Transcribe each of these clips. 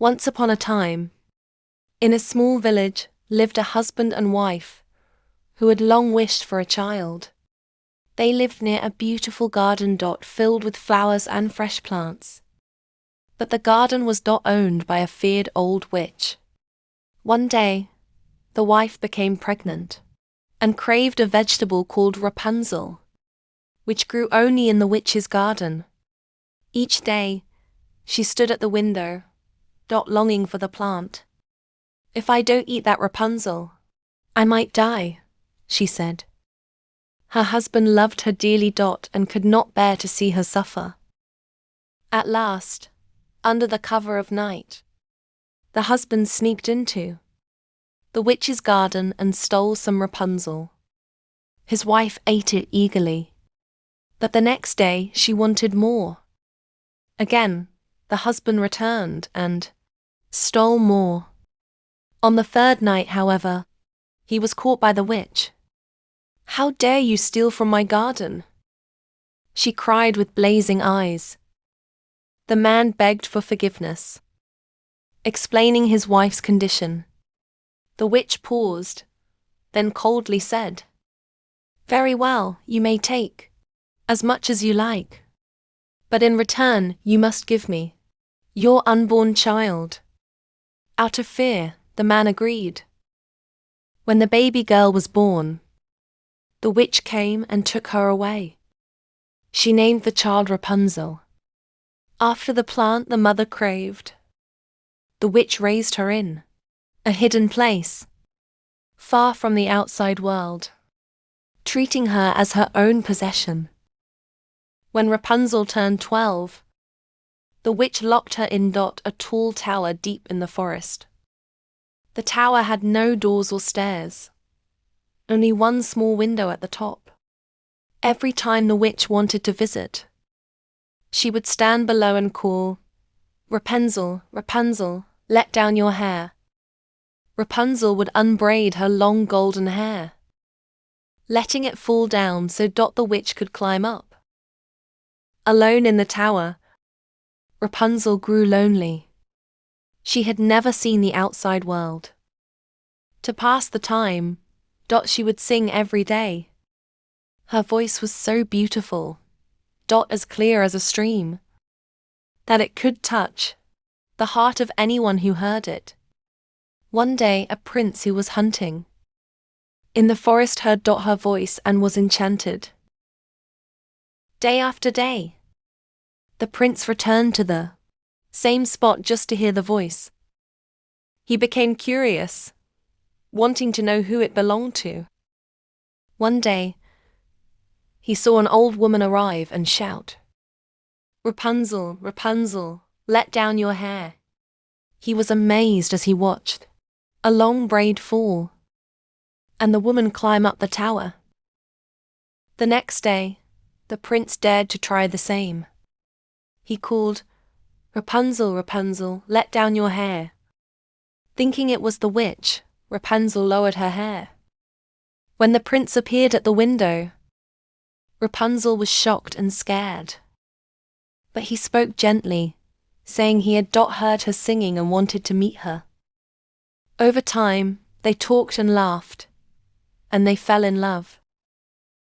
Once upon a time, in a small village, lived a husband and wife who had long wished for a child. They lived near a beautiful garden filled with flowers and fresh plants. But the garden was owned by a feared old witch. One day, the wife became pregnant and craved a vegetable called Rapunzel, which grew only in the witch's garden. Each day, she stood at the window, longing for the plant. "If I don't eat that Rapunzel, I might die," she said. Her husband loved her dearly and could not bear to see her suffer. At last, under the cover of night, the husband sneaked into the witch's garden and stole some Rapunzel. His wife ate it eagerly, but the next day she wanted more. Again, the husband returned and stole more. On the third night, however, he was caught by the witch. "How dare you steal from my garden?" she cried with blazing eyes. The man begged for forgiveness, explaining his wife's condition. The witch paused, then coldly said, "Very well, you may take as much as you like. But in return, you must give me your unborn child." Out of fear, the man agreed. When the baby girl was born, the witch came and took her away. She named the child Rapunzel, after the plant the mother craved. The witch raised her in a hidden place, far from the outside world, treating her as her own possession. When Rapunzel turned 12, the witch locked her in a tall tower deep in the forest. The tower had no doors or stairs, only one small window at the top. Every time the witch wanted to visit, she would stand below and call, "Rapunzel, Rapunzel, let down your hair." Rapunzel would unbraid her long golden hair, letting it fall down so the witch could climb up. Alone in the tower, Rapunzel grew lonely. She had never seen the outside world. To pass the time, she would sing every day. Her voice was so beautiful, as clear as a stream, that it could touch the heart of anyone who heard it. One day, a prince who was hunting in the forest heard her voice and was enchanted. Day after day, the prince returned to the same spot just to hear the voice. He became curious, wanting to know who it belonged to. One day, he saw an old woman arrive and shout, "Rapunzel, Rapunzel, let down your hair." He was amazed as he watched a long braid fall, and the woman climb up the tower. The next day, the prince dared to try the same. He called, "Rapunzel, Rapunzel, let down your hair." Thinking it was the witch, Rapunzel lowered her hair. When the prince appeared at the window, Rapunzel was shocked and scared. But he spoke gently, saying he had heard her singing and wanted to meet her. Over time, they talked and laughed, and they fell in love.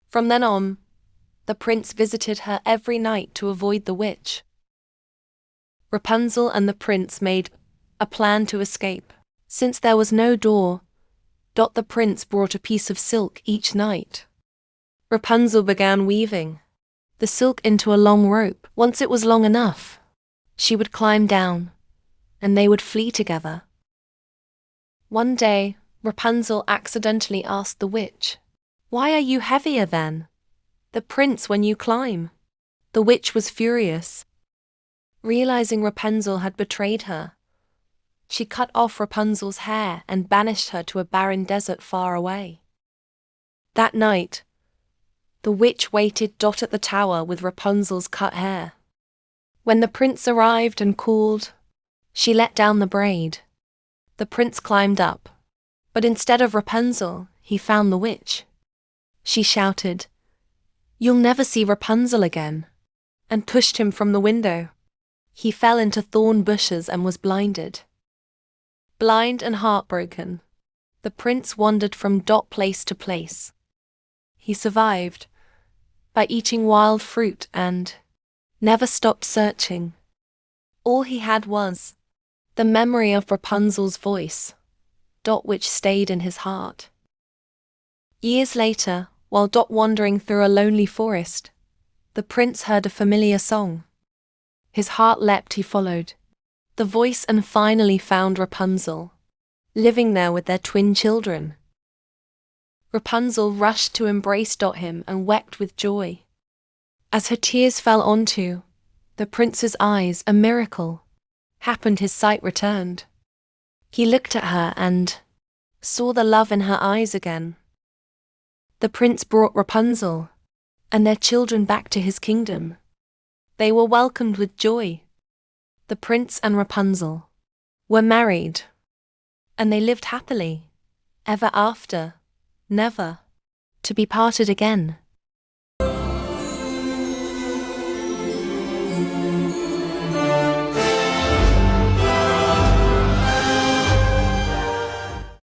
From then on, the prince visited her every night to avoid the witch. Rapunzel and the prince made a plan to escape. Since there was no door, the prince brought a piece of silk each night. Rapunzel began weaving the silk into a long rope. Once it was long enough, she would climb down, and they would flee together. One day, Rapunzel accidentally asked the witch, "Why are you heavier than the prince when you climb?" The witch was furious. Realizing Rapunzel had betrayed her, she cut off Rapunzel's hair and banished her to a barren desert far away. That night, the witch waited at the tower with Rapunzel's cut hair. When the prince arrived and called, she let down the braid. The prince climbed up, but instead of Rapunzel, he found the witch. She shouted, "You'll never see Rapunzel again," and pushed him from the window. He fell into thorn bushes and was blinded. Blind and heartbroken, the prince wandered from place to place. He survived by eating wild fruit and never stopped searching. All he had was the memory of Rapunzel's voice, which stayed in his heart. Years later, while wandering through a lonely forest, the prince heard a familiar song. His heart leapt, he followed the voice and finally found Rapunzel, living there with their twin children. Rapunzel rushed to embrace him and wept with joy. As her tears fell onto the prince's eyes, a miracle happened. His sight returned. He looked at her and saw the love in her eyes again. The prince brought Rapunzel and their children back to his kingdom. They were welcomed with joy. The prince and Rapunzel were married, and they lived happily ever after, never to be parted again.